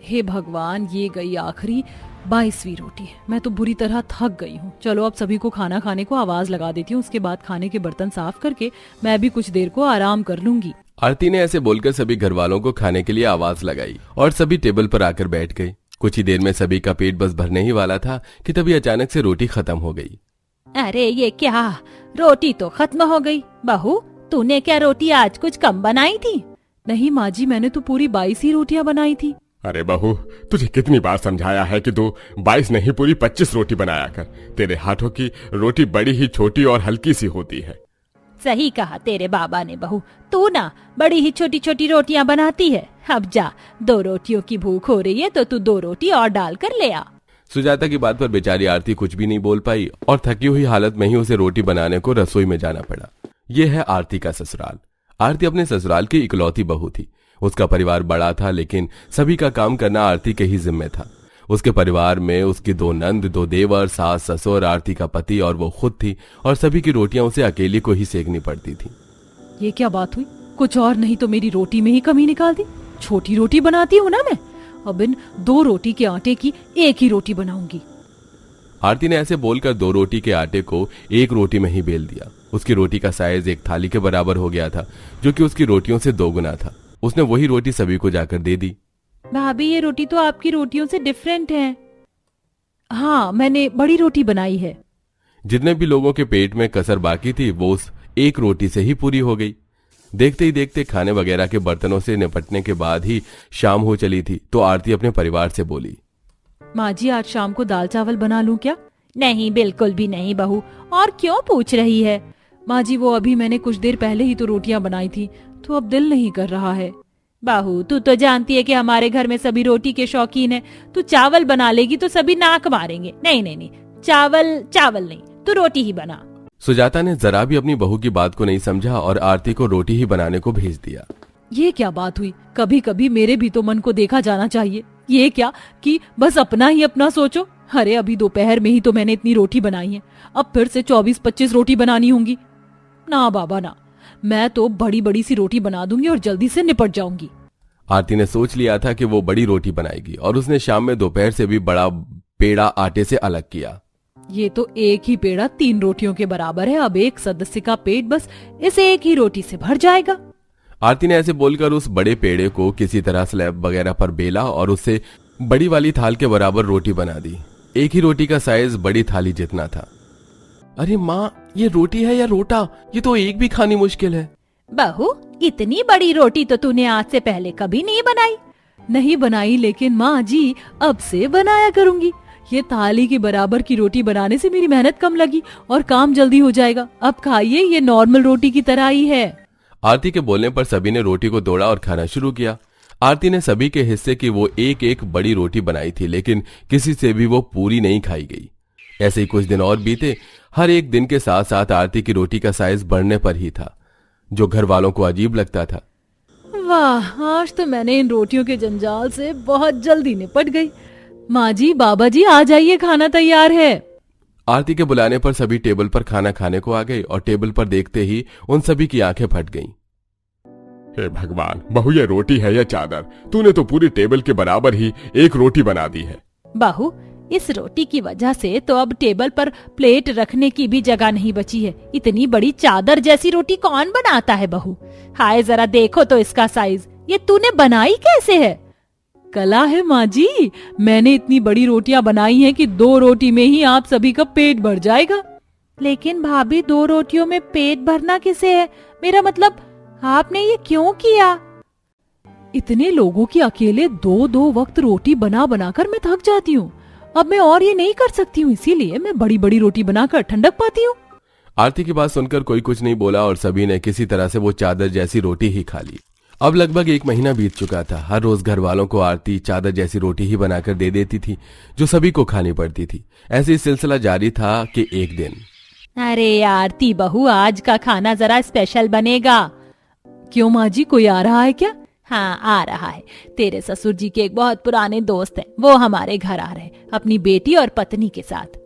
हे भगवान, ये गई आखिरी 22वीं रोटी। मैं तो बुरी तरह थक गई हूँ। चलो अब सभी को खाना खाने को आवाज लगा देती हूँ, उसके बाद खाने के बर्तन साफ करके मैं भी कुछ देर को आराम कर लूंगी। आरती ने ऐसे बोलकर सभी घर वालों को खाने के लिए आवाज लगाई और सभी टेबल पर आकर बैठ गए। कुछ ही देर में सभी का पेट बस भरने ही वाला था कि तभी अचानक से रोटी खत्म हो गई। अरे ये क्या, रोटी तो खत्म हो गई। बहू, तूने क्या रोटी आज कुछ कम बनाई थी? नहीं माँ जी, मैंने तो पूरी 22 ही रोटियां बनाई थी। अरे बहू, तुझे कितनी बार समझाया है कि तू 22 नहीं पूरी 25 रोटी बनाया कर। तेरे हाथों की रोटी बड़ी ही छोटी और हल्की सी होती है। सही कहा तेरे बाबा ने बहू, तू ना बड़ी ही छोटी छोटी रोटियां बनाती है। अब जा, 2 रोटियों की भूख हो रही है तो तू 2 रोटी और डाल कर ले आ। सुजाता की बात पर बेचारी आरती कुछ भी नहीं बोल पाई और थकी हुई हालत में ही उसे रोटी बनाने को रसोई में जाना पड़ा। यह है आरती का ससुराल। आरती अपने ससुराल की इकलौती बहू थी। उसका परिवार बड़ा था, लेकिन सभी का काम करना आरती के ही जिम्मे था। उसके परिवार में उसकी 2 नंद, 2 देवर, सास, ससुर, आरती का पति और वो खुद थी, और सभी की रोटियां उसे अकेली को ही सेकनी पड़ती थी। ये क्या बात हुई? कुछ और नहीं तो मेरी रोटी में ही कमी निकाल दी। छोटी रोटी बनाती हूँ ना मैं, अब इन 2 रोटी के आटे की 1 ही रोटी बनाऊंगी। आरती ने ऐसे बोलकर 2 रोटी के आटे को 1 रोटी में ही बेल दिया। उसकी रोटी का साइज एक थाली के बराबर हो गया था, जो कि उसकी रोटियों से 2 गुना था। उसने वही रोटी सभी को जाकर दे दी। भाभी, ये रोटी तो आपकी रोटियों से डिफरेंट है। हाँ, मैंने बड़ी रोटी बनाई है। जितने भी लोगों के पेट में कसर बाकी थी वो उस 1 रोटी से ही पूरी हो गई। देखते ही देखते खाने वगैरह के बर्तनों से निपटने के बाद ही शाम हो चली थी, तो आरती अपने परिवार से बोली, माँ जी, आज शाम को दाल चावल बना लूं क्या? नहीं, बिल्कुल भी नहीं बहू। और क्यों पूछ रही है? माँ जी, वो अभी मैंने कुछ देर पहले ही तो रोटियां बनाई थी, तो अब दिल नहीं कर रहा है। बहू, तू तो जानती है कि हमारे घर में सभी रोटी के शौकीन है। तू चावल बना लेगी तो सभी नाक मारेंगे। नहीं नहीं नहीं, चावल नहीं, तू रोटी ही बना। सुजाता ने जरा भी अपनी बहू की बात को नहीं समझा और आरती को रोटी ही बनाने को भेज दिया। ये क्या बात हुई? कभी कभी मेरे भी तो मन को देखा जाना चाहिए। ये क्या कि बस अपना ही अपना सोचो। अरे अभी दोपहर में ही तो मैंने इतनी रोटी बनाई है, अब फिर से 24-25 रोटी बनानी होंगी। ना बाबा ना, मैं तो बड़ी बड़ी सी रोटी बना दूंगी और जल्दी से निपट जाऊंगी। आरती ने सोच लिया था कि वो बड़ी रोटी बनाएगी और उसने शाम में दोपहर से भी बड़ा पेड़ा आटे से अलग किया। ये तो 1 ही पेड़ा 3 रोटियों के बराबर है। अब एक सदस्य का पेट बस इस 1 ही रोटी से भर जाएगा। आरती ने ऐसे बोलकर उस बड़े पेड़े को किसी तरह स्लैब वगैरह पर बेला और उससे बड़ी वाली थाल के बराबर रोटी बना दी। 1 ही रोटी का साइज बड़ी थाली जितना था। अरे माँ, ये रोटी है या रोटा? ये तो एक भी खानी मुश्किल है। बहू, इतनी बड़ी रोटी तो तूने आज से पहले कभी नहीं बनाई। नहीं बनाई, लेकिन माँ जी अब से बनाया करूंगी। ये थाली के बराबर की रोटी बनाने से मेरी मेहनत कम लगी और काम जल्दी हो जाएगा। अब खाइए, ये नॉर्मल रोटी की तरह ही है। आरती के बोलने पर सभी ने रोटी को तोड़ा और खाना शुरू किया। आरती ने सभी के हिस्से की वो 1-1 बड़ी रोटी बनाई थी, लेकिन किसी से भी वो पूरी नहीं खाई गई। ऐसे ही कुछ दिन और बीते। हर एक दिन के साथ साथ आरती की रोटी का साइज बढ़ने पर ही था, जो घर वालों को अजीब लगता था। वाह, आज तो मैंने इन रोटियों के जंजाल से बहुत जल्दी निपट गई। माँ जी, बाबा जी आ जाइए, खाना तैयार है। आरती के बुलाने पर सभी टेबल पर खाना खाने को आ गए और टेबल पर देखते ही उन सभी की आंखें फट गईं। हे भगवान, बहू ये रोटी है या चादर? तूने तो पूरी टेबल के बराबर ही 1 रोटी बना दी है। बहू, इस रोटी की वजह से तो अब टेबल पर प्लेट रखने की भी जगह नहीं बची है। इतनी बड़ी चादर जैसी रोटी कौन बनाता है बहू? हाय, जरा देखो तो इसका साइज। ये तूने बनाई कैसे है? कला है माँ जी। मैंने इतनी बड़ी रोटियां बनाई हैं कि 2 रोटी में ही आप सभी का पेट भर जाएगा। लेकिन भाभी, 2 रोटियों में पेट भरना किसे है? मेरा मतलब, आपने ये क्यों किया? इतने लोगों की अकेले 2-2 वक्त रोटी बना बनाकर मैं थक जाती हूँ। अब मैं और ये नहीं कर सकती हूँ, इसीलिए मैं बड़ी बड़ी रोटी बनाकर ठंडक पाती हूँ। आरती की बात सुनकर कोई कुछ नहीं बोला और सभी ने किसी तरह से वो चादर जैसी रोटी ही खा ली। अब लगभग 1 महीना बीत चुका था। हर रोज घर वालों को आरती चादर जैसी रोटी ही बनाकर दे देती थी, जो सभी को खानी पड़ती थी। ऐसे ही सिलसिला जारी था कि एक दिन, अरे आरती बहू, आज का खाना जरा स्पेशल बनेगा। क्यों माँ जी, कोई आ रहा है क्या? हाँ, आ रहा है। तेरे ससुर जी के एक बहुत पुराने दोस्त हैं, वो हमारे घर आ रहे हैं अपनी बेटी और पत्नी के साथ।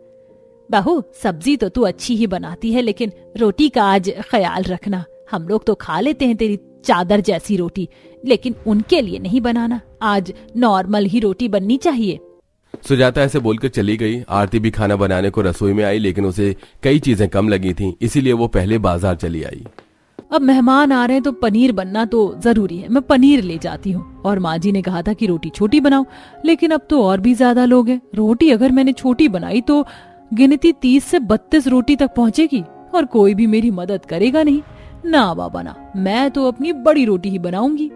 बहू, सब्जी तो तू अच्छी ही बनाती है, लेकिन रोटी का आज ख्याल रखना। हम लोग तो खा लेते हैं तेरी चादर जैसी रोटी, लेकिन उनके लिए नहीं बनाना। आज नॉर्मल ही रोटी बननी चाहिए। सुजाता ऐसे बोलकर चली गई। आरती भी खाना बनाने को रसोई में आई, लेकिन उसे कई चीजें कम लगी थीं, इसीलिए वो पहले बाजार चली आई। अब मेहमान आ रहे हैं तो पनीर बनना तो जरूरी है, मैं पनीर ले जाती हूँ। और माँ जी ने कहा था कि रोटी छोटी बनाओ, लेकिन अब तो और भी ज्यादा लोग हैं। रोटी अगर मैंने छोटी बनाई तो गिनती 30 से 32 रोटी तक पहुँचेगी और कोई भी मेरी मदद करेगा नहीं। ना बाबा ना, मैं तो अपनी बड़ी रोटी ही बनाऊंगी।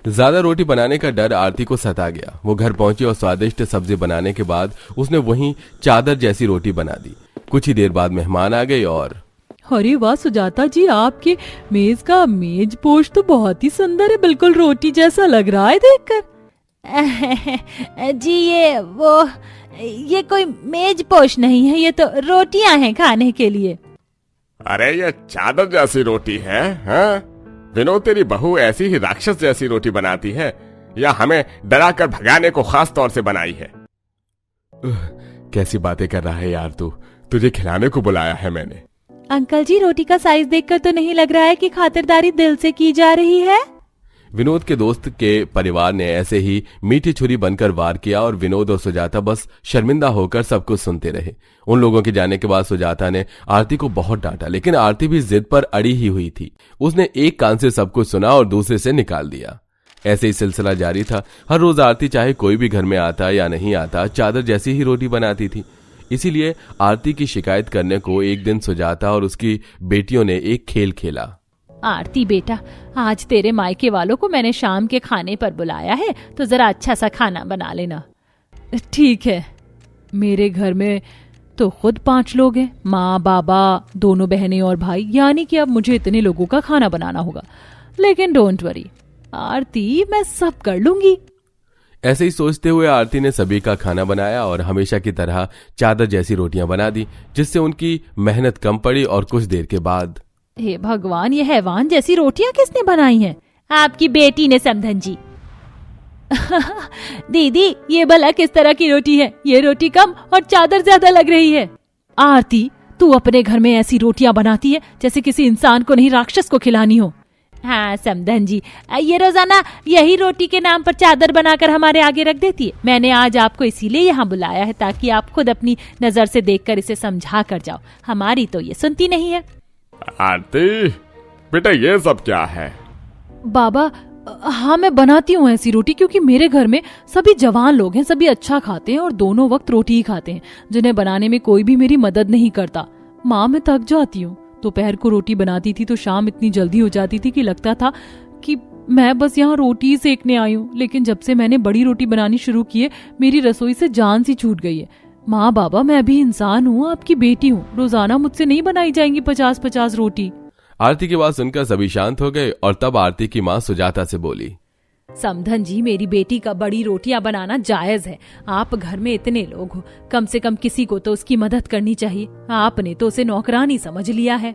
ज्यादा रोटी बनाने का डर आरती को सता गया। वो घर पहुंची और स्वादिष्ट सब्जी बनाने के बाद उसने वहीं चादर जैसी रोटी बना दी। कुछ ही देर बाद मेहमान आ गए और अरे वाह सुजाता जी, आपके मेज का मेज पोश तो बहुत ही सुंदर है, बिल्कुल रोटी जैसा लग रहा है देखकर। जी ये कोई मेज पोश नहीं है, ये तो रोटियां हैं खाने के लिए। अरे ये चादर जैसी रोटी है। हाँ विनोद, तेरी बहू ऐसी ही राक्षस जैसी रोटी बनाती है या हमें डराकर भगाने को खास तौर से बनाई है? कैसी बातें कर रहा है यार तू, तुझे खिलाने को बुलाया है मैंने। अंकल जी, रोटी का साइज देखकर तो नहीं लग रहा है कि खातिरदारी दिल से की जा रही है। विनोद के दोस्त के परिवार ने ऐसे ही मीठी छुरी बनकर वार किया और विनोद और सुजाता बस शर्मिंदा होकर सब कुछ सुनते रहे। उन लोगों के जाने के बाद सुजाता ने आरती को बहुत डांटा, लेकिन आरती भी जिद पर अड़ी ही हुई थी। उसने एक कान से सब कुछ सुना और दूसरे से निकाल दिया। ऐसे ही सिलसिला जारी था। हर रोज आरती चाहे कोई भी घर में आता या नहीं आता, चादर जैसी ही रोटी बनाती थी। इसीलिए आरती की शिकायत करने को एक दिन सुजाता और उसकी बेटियों ने एक खेल खेला। आरती बेटा, आज तेरे मायके वालों को मैंने शाम के खाने पर बुलाया है, तो जरा अच्छा सा खाना बना लेना। ठीक है। मेरे घर में तो खुद 5 लोग हैं, माँ बाबा, दोनों बहनें और भाई, यानी कि अब मुझे इतने लोगों का खाना बनाना होगा। लेकिन डोंट वरी आरती, मैं सब कर लूंगी। ऐसे ही सोचते हुए आरती ने सभी का खाना बनाया और हमेशा की तरह चादर जैसी रोटियां बना दी, जिससे उनकी मेहनत कम पड़ी। और कुछ देर के बाद, हे भगवान, ये हैवान जैसी रोटियां किसने बनाई हैं? आपकी बेटी ने, समधन जी। दीदी, ये भला किस तरह की रोटी है? ये रोटी कम और चादर ज्यादा लग रही है। आरती, तू अपने घर में ऐसी रोटियां बनाती है जैसे किसी इंसान को नहीं, राक्षस को खिलानी हो। हाँ समधन जी, ये रोजाना यही रोटी के नाम पर चादर बनाकर हमारे आगे रख देती है। मैंने आज आपको इसीलिए यहाँ बुलाया है ताकि आप खुद अपनी नजर से देखकर इसे समझा कर जाओ। हमारी तो ये सुनती नहीं है। आरती बेटा, ये सब क्या है? बाबा, हाँ मैं बनाती हूँ ऐसी रोटी, क्योंकि मेरे घर में सभी जवान लोग हैं, सभी अच्छा खाते हैं और दोनों वक्त रोटी ही खाते हैं, जिन्हें बनाने में कोई भी मेरी मदद नहीं करता। माँ, मैं थक जाती हूँ। दोपहर को रोटी बनाती थी तो शाम इतनी जल्दी हो जाती थी कि लगता था कि मैं बस यहाँ रोटी ही सेकने आई हूँ। लेकिन जब से मैंने बड़ी रोटी बनानी शुरू की है, मेरी रसोई से जान सी छूट गई है। माँ बाबा, मैं भी इंसान हूँ, आपकी बेटी हूँ। रोजाना मुझसे नहीं बनाई जाएंगी 50-50 रोटी। आरती की बात सुनकर सभी शांत हो गए और तब आरती की माँ सुजाता से बोली, समधन जी, मेरी बेटी का बड़ी रोटियां बनाना जायज है। आप घर में इतने लोग हो, कम से कम किसी को तो उसकी मदद करनी चाहिए। आपने तो उसे नौकरानी समझ लिया है।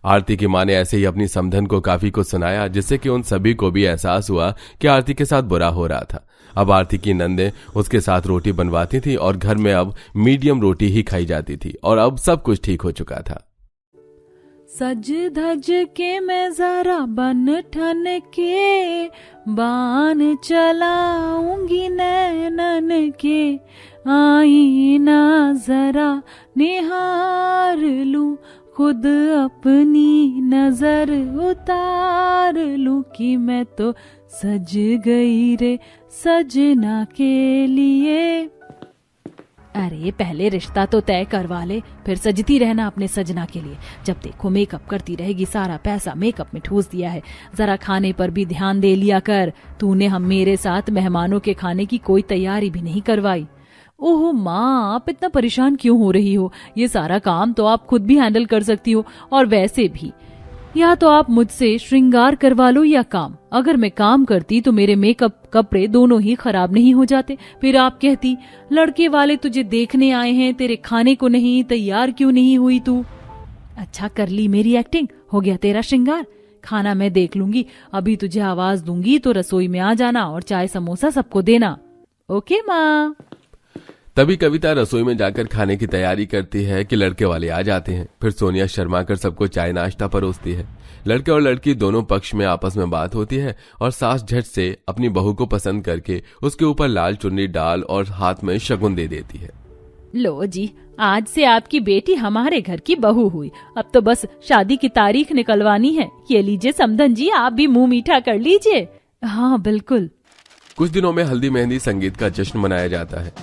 आरती की माँ ने ऐसे ही अपनी समधन को काफी कुछ सुनाया, जिससे कि उन सभी को भी एहसास हुआ कि आरती के साथ बुरा हो रहा था। अब आरती की नंदे उसके साथ रोटी बनवाती थी और घर में अब मीडियम रोटी ही खाई जाती थी और अब सब कुछ ठीक हो चुका था। सज धज के मैं जरा बन ठन के, बान चलाऊंगी नैनन के, आईना जरा निहार लूं, खुद अपनी नजर उतार लूं कि मैं तो सज गई रे सजना के लिए। अरे पहले रिश्ता तो तय करवा ले, फिर सजती रहना अपने सजना के लिए। जब देखो मेकअप करती रहेगी, सारा पैसा मेकअप में ठूस दिया है। जरा खाने पर भी ध्यान दे लिया कर। तूने हम मेरे साथ मेहमानों के खाने की कोई तैयारी भी नहीं करवाई। ओहो माँ, आप इतना परेशान क्यों हो रही हो? ये सारा काम तो आप खुद भी हैंडल कर सकती हो। और वैसे भी या तो आप मुझसे श्रृंगार करवा लो या काम। अगर मैं काम करती तो मेरे मेकअप कपड़े दोनों ही खराब नहीं हो जाते। फिर आप कहती, लड़के वाले तुझे देखने आए हैं, तेरे खाने को नहीं, तैयार क्यों नहीं हुई तू? अच्छा कर ली मेरी एक्टिंग, हो गया तेरा श्रृंगार। खाना मैं देख लूंगी। अभी तुझे आवाज दूंगी तो रसोई में आ जाना और चाय समोसा सबको देना। ओके माँ। तभी कविता रसोई में जाकर खाने की तैयारी करती है कि लड़के वाले आ जाते हैं। फिर सोनिया शर्मा कर सबको चाय नाश्ता परोसती है। लड़के और लड़की दोनों पक्ष में आपस में बात होती है और सास झट से अपनी बहू को पसंद करके उसके ऊपर लाल चुन्नी डाल और हाथ में शगुन दे देती है। लो जी, आज से आपकी बेटी हमारे घर की बहू हुई। अब तो बस शादी की तारीख निकलवानी है। ये लीजिए समधन जी, आप भी मुंह मीठा कर लीजिए। हाँ बिल्कुल। कुछ दिनों में हल्दी मेहंदी संगीत का जश्न मनाया जाता है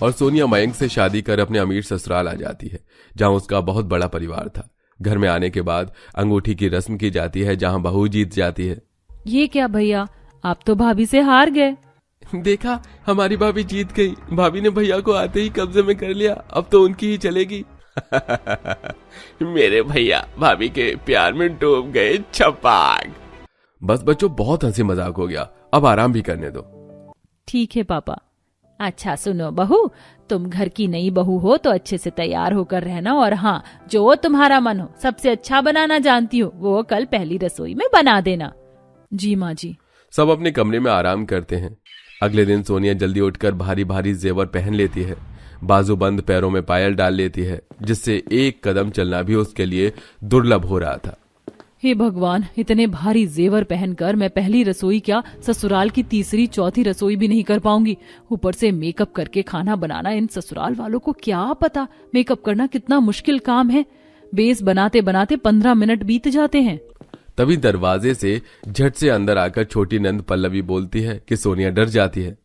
और सोनिया मयंक से शादी कर अपने अमीर ससुराल आ जाती है, जहां उसका बहुत बड़ा परिवार था। घर में आने के बाद अंगूठी की रस्म की जाती है, जहां बहू जीत जाती है। ये क्या भैया, आप तो भाभी से हार गए। देखा, हमारी भाभी जीत गई। भाभी ने भैया को आते ही कब्जे में कर लिया, अब तो उनकी ही चलेगी। मेरे भैया भाभी के प्यार में डूब गए छपाक। बस बच्चों, बहुत हंसी मजाक हो गया, अब आराम भी करने दो। ठीक है पापा। अच्छा सुनो बहू, तुम घर की नई बहू हो तो अच्छे से तैयार होकर रहना, और हाँ, जो तुम्हारा मन हो, सबसे अच्छा बनाना जानती हो, वो कल पहली रसोई में बना देना। जी माँ जी। सब अपने कमरे में आराम करते हैं। अगले दिन सोनिया जल्दी उठकर भारी भारी जेवर पहन लेती है, बाजूबंद पैरों में पायल डाल लेती है, जिससे एक कदम चलना भी उसके लिए दुर्लभ हो रहा था। हे भगवान, इतने भारी जेवर पहनकर मैं पहली रसोई क्या, ससुराल की तीसरी चौथी रसोई भी नहीं कर पाऊंगी। ऊपर से मेकअप करके खाना बनाना, इन ससुराल वालों को क्या पता मेकअप करना कितना मुश्किल काम है। बेस बनाते बनाते 15 मिनट बीत जाते हैं। तभी दरवाजे से झट से अंदर आकर छोटी नंद पल्लवी बोलती है कि सोनिया डर जाती है।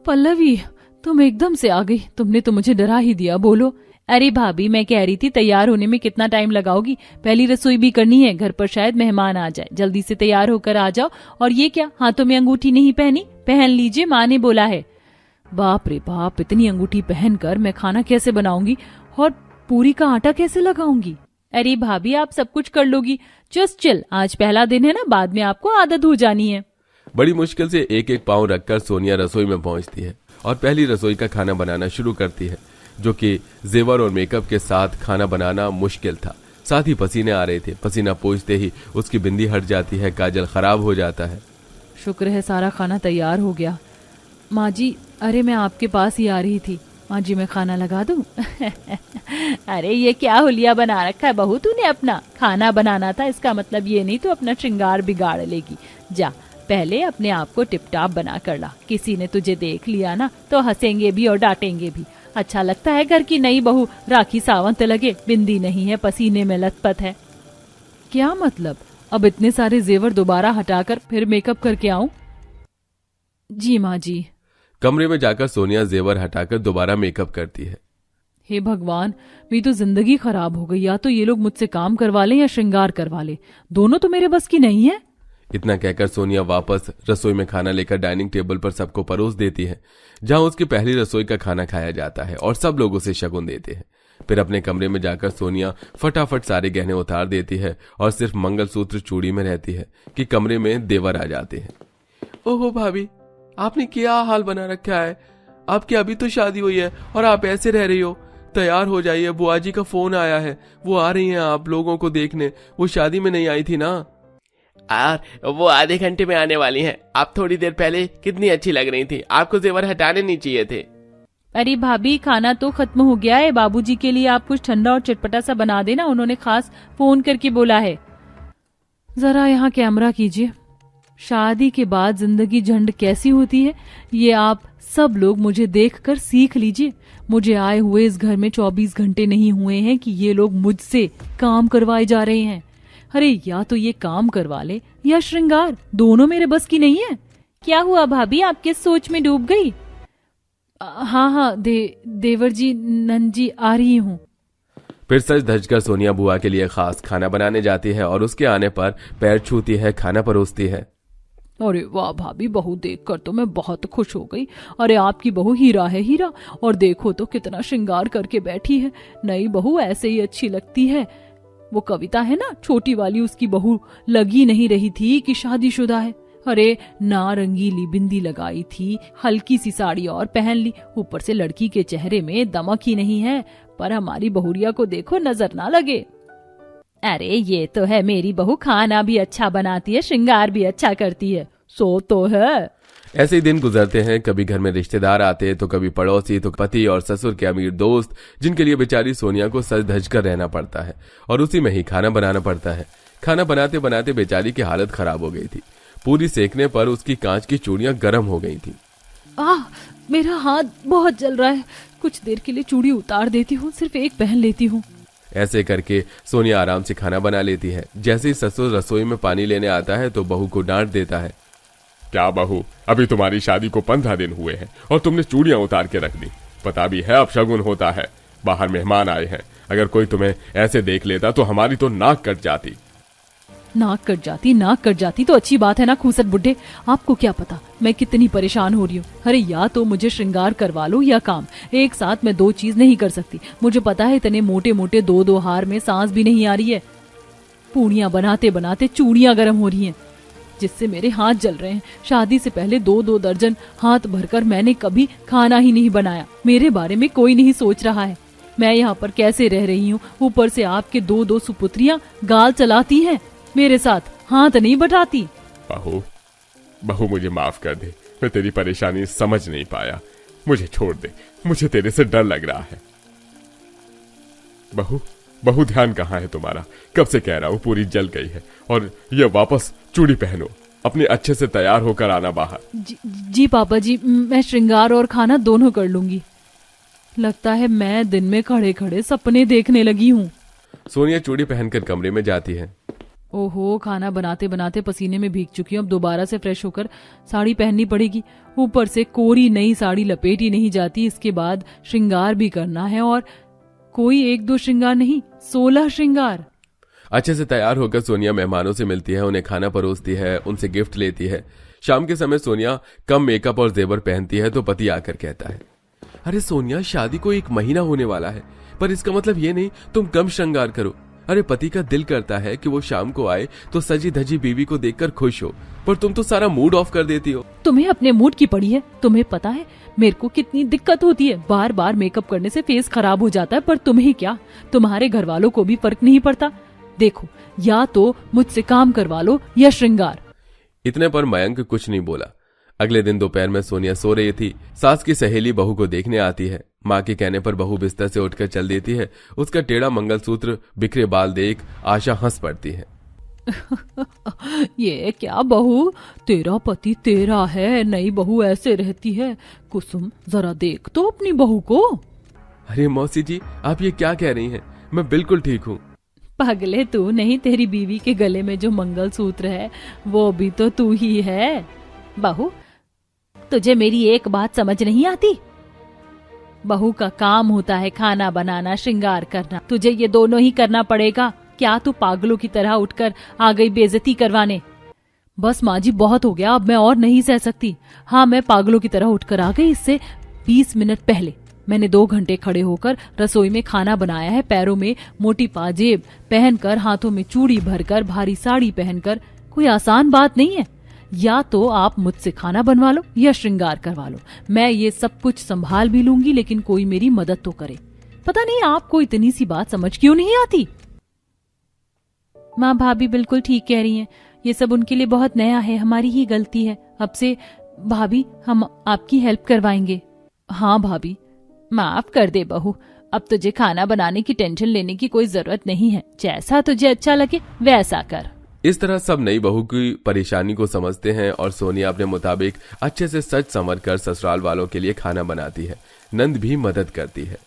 पल्लवी, तुम एकदम से आ गई, तुमने तो मुझे डरा ही दिया। बोलो। अरे भाभी, मैं कह रही थी तैयार होने में कितना टाइम लगाओगी? पहली रसोई भी करनी है, घर पर शायद मेहमान आ जाए। जल्दी से तैयार होकर आ जाओ। और ये क्या, हाथों में अंगूठी नहीं पहनी? पहन लीजिए, माँ ने बोला है। बाप रे बाप, इतनी अंगूठी पहनकर मैं खाना कैसे बनाऊंगी और पूरी का आटा कैसे लगाऊंगी? अरे भाभी, आप सब कुछ कर लोगी। जस्ट चिल, आज पहला दिन है ना, बाद में आपको आदत हो जानी है। बड़ी मुश्किल से एक एक पाँव रखकर सोनिया रसोई में पहुंचती है और पहली रसोई का खाना बनाना शुरू करती है, जो कि जेवर और मेकअप के साथ खाना बनाना मुश्किल था। साथ ही पसीने आ रहे थे। पसीना पोंछते ही उसकी बिंदी हट जाती है, काजल खराब हो जाता है। शुक्र है सारा खाना तैयार हो गया। माँ जी, अरे मैं आपके पास ही आ रही थी। माँ जी, मैं खाना लगा दूं? अरे ये क्या हुलिया बना रखा है बहू तूने अपना? खाना बनाना था, इसका मतलब ये नहीं तो अपना श्रृंगार बिगाड़ लेगी। जा, पहले अपने आप को टिपटाप बना कर ला। किसी ने तुझे देख लिया ना तो हंसेंगे भी और डांटेंगे भी। अच्छा लगता है घर की नई बहू राखी सावंत लगे, बिंदी नहीं है, पसीने में लथपथ है। क्या मतलब? अब इतने सारे जेवर दोबारा हटाकर फिर मेकअप करके आऊं? जी माँ जी। कमरे में जाकर सोनिया जेवर हटाकर दोबारा मेकअप करती है। हे भगवान, मेरी तो जिंदगी खराब हो गई। या तो ये लोग मुझसे काम करवा लें या श्रृंगार करवा लें, दोनों तो मेरे बस की नहीं है। इतना कहकर सोनिया वापस रसोई में खाना लेकर डाइनिंग टेबल पर सबको परोस देती है, जहां उसकी पहली रसोई का खाना खाया जाता है और सब लोग उसे शगुन देते हैं। फिर अपने कमरे में जाकर सोनिया फटाफट सारे गहने उतार देती है और सिर्फ मंगलसूत्र चूड़ी में रहती है कि कमरे में देवर आ जाते हैं। ओहो भाभी, आपने क्या हाल बना रखा है? आपकी अभी तो शादी हुई है और आप ऐसे रह रही हो। तैयार हो जाइए, बुआ जी का फोन आया है, वो आ रही हैं आप लोगों को देखने। वो शादी में नहीं आई थी ना? वो आधे घंटे में आने वाली हैं। आप थोड़ी देर पहले कितनी अच्छी लग रही थी, आपको जेवर हटाने नहीं चाहिए थे। अरे भाभी, खाना तो खत्म हो गया है। बाबूजी के लिए आप कुछ ठंडा और चटपटा सा बना देना, उन्होंने खास फोन करके बोला है। जरा यहाँ कैमरा कीजिए। शादी के बाद जिंदगी झंड कैसी होती है, ये आप सब लोग मुझे देखकर सीख लीजिए। मुझे आए हुए इस घर में 24 घंटे नहीं हुए हैं कि ये लोग मुझसे काम करवाए जा रहे हैं। अरे या तो ये काम करवा ले या श्रृंगार, दोनों मेरे बस की नहीं है। क्या हुआ भाभी, आप किस सोच में डूब गई? हाँ, देवर जी, नंद जी, आ रही हूँ। फिर सज धज कर सोनिया बुआ के लिए खास खाना बनाने जाती है और उसके आने पर पैर छूती है, खाना परोसती है। अरे वाह भाभी, बहू देखकर तो मैं बहुत खुश हो गई। अरे आपकी बहू हीरा है, हीरा। और देखो तो कितना श्रृंगार करके बैठी है। नई बहू ऐसे ही अच्छी लगती है। वो कविता है ना, छोटी वाली, उसकी बहू लगी नहीं रही थी कि शादीशुदा है। अरे ना रंगीली बिंदी लगाई थी, हल्की सी साड़ी और पहन ली, ऊपर से लड़की के चेहरे में दमक ही नहीं है। पर हमारी बहुरिया को देखो, नजर ना लगे। अरे ये तो है मेरी बहू, खाना भी अच्छा बनाती है, श्रृंगार भी अच्छा करती है, सो तो है। ऐसे ही दिन गुजरते हैं। कभी घर में रिश्तेदार आते तो कभी पड़ोसी, तो पति और ससुर के अमीर दोस्त, जिनके लिए बेचारी सोनिया को सज धज कर रहना पड़ता है और उसी में ही खाना बनाना पड़ता है। खाना बनाते बनाते बेचारी की हालत खराब हो गई थी। पूरी सेकने पर उसकी कांच की चूड़ियां गर्म हो गई थी। मेरा हाथ बहुत जल रहा है। कुछ देर के लिए चूड़ी उतार देती हूँ, सिर्फ एक पहन लेती हूँ। ऐसे करके सोनिया आराम से खाना बना लेती है। जैसे ही ससुर रसोई में पानी लेने आता है तो बहू को डांट देता है। क्या बहू, अभी तुम्हारी शादी को 15 दिन हुए हैं और तुमने चूड़ियां उतार के रख दी। पता भी है अब शगुन होता है, बाहर मेहमान आए हैं। अगर कोई तुम्हें ऐसे देख लेता तो हमारी तो नाक कट जाती। नाक कट जाती तो अच्छी बात है ना खूसट बुड्ढे। आपको क्या पता मैं कितनी परेशान हो रही हूँ। अरे या तो मुझे श्रृंगार करवा लो या काम, एक साथ मैं दो चीज नहीं कर सकती। मुझे पता है इतने मोटे मोटे दो हार में सांस भी नहीं आ रही है। पूड़ियां बनाते बनाते चूड़ियां गर्म हो रही हैं, जिससे मेरे हाथ जल रहे हैं। शादी से पहले 2-2 दर्जन हाथ भरकर मैंने कभी खाना ही नहीं बनाया। मेरे बारे में कोई नहीं सोच रहा है। मैं यहाँ पर कैसे रह रही हूँ। ऊपर से आपके 2-2 सुपुत्रियां गाल चलाती हैं, मेरे साथ हाथ नहीं बटाती। बहू मुझे माफ कर दे, मैं तेरी परेशानी समझ नहीं पाया। मुझे छोड़ दे, मुझे तेरे से डर लग रहा है। बहू ध्यान कहाँ है तुम्हारा? कब से कह रहा हूँ, पूरी जल गई है। और ये वापस चूड़ी पहनो, अपने अच्छे से तैयार होकर आना बाहर। जी पापा जी, मैं श्रृंगार और खाना दोनों कर लूंगी। लगता है मैं दिन में खड़े खड़े सपने देखने लगी हूँ। सोनिया चूड़ी पहनकर कमरे में जाती है। ओहो, खाना बनाते बनाते पसीने में भीग चुकी हूँ। अब दोबारा से फ्रेश होकर साड़ी पहननी पड़ेगी। ऊपर से कोरी नई साड़ी लपेटी नहीं जाती। इसके बाद श्रृंगार भी करना है, और कोई 1-2 श्रृंगार नहीं, 16 श्रृंगार। अच्छे से तैयार होकर सोनिया मेहमानों से मिलती है, उन्हें खाना परोसती है, उनसे गिफ्ट लेती है। शाम के समय सोनिया कम मेकअप और जेवर पहनती है तो पति आकर कहता है, अरे सोनिया, शादी को 1 महीना होने वाला है, पर इसका मतलब ये नहीं तुम कम श्रृंगार करो। अरे पति का दिल करता है कि वो शाम को आए तो सजी धजी बीवी को देखकर खुश हो, पर तुम तो सारा मूड ऑफ कर देती हो। तुम्हें अपने मूड की पड़ी है। तुम्हें पता है मेरे को कितनी दिक्कत होती है। बार बार मेकअप करने से फेस खराब हो जाता है, पर तुम्हें क्या, तुम्हारे घर वालों को भी फर्क नहीं पड़ता। देखो, या तो मुझसे काम करवा लो या श्रृंगार। इतने पर मयंक कुछ नहीं बोला। अगले दिन दोपहर में सोनिया सो रही थी। सास की सहेली बहू को देखने आती है। माँ के कहने पर बहू बिस्तर से उठकर चल देती है। उसका टेढ़ा मंगलसूत्र, बिखरे बाल देख आशा हंस पड़ती है। ये क्या बहू, तेरा पति तेरा है, नई बहू ऐसे रहती है। कुसुम, जरा देख तो अपनी बहू को। अरे मौसी जी, आप ये क्या कह रही हैं? मैं बिल्कुल ठीक हूँ। पगले तू नहीं, तेरी बीवी के गले में जो मंगलसूत्र है वो भी तो तू ही है। बहू, तुझे मेरी एक बात समझ नहीं आती? बहू का काम होता है खाना बनाना, श्रृंगार करना। तुझे ये दोनों ही करना पड़ेगा। क्या तू पागलों की तरह उठकर आ गई बेइज्जती करवाने? बस माँ जी, बहुत हो गया, अब मैं और नहीं सह सकती। हाँ, मैं पागलों की तरह उठकर आ गई। इससे 20 मिनट पहले मैंने 2 घंटे खड़े होकर रसोई में खाना बनाया है। पैरों में मोटी पाजेब पहनकर, हाथों में चूड़ी भरकर, भारी साड़ी पहनकर। कोई आसान बात नहीं है। या तो आप मुझसे खाना बनवा लो या श्रृंगार करवा लो। मैं ये सब कुछ संभाल भी लूंगी, लेकिन कोई मेरी मदद तो करे। पता नहीं आपको इतनी सी बात समझ क्यों नहीं आती। माँ, भाभी बिल्कुल ठीक कह रही हैं। ये सब उनके लिए बहुत नया है, हमारी ही गलती है। अब से भाभी हम आपकी हेल्प करवाएंगे। हाँ भाभी। माफ कर दे बहू, अब तुझे खाना बनाने की टेंशन लेने की कोई जरूरत नहीं है। जैसा तुझे अच्छा लगे वैसा कर। इस तरह सब नई बहू की परेशानी को समझते हैं और सोनिया अपने मुताबिक अच्छे से सच संवर कर ससुराल वालों के लिए खाना बनाती है। नंद भी मदद करती है।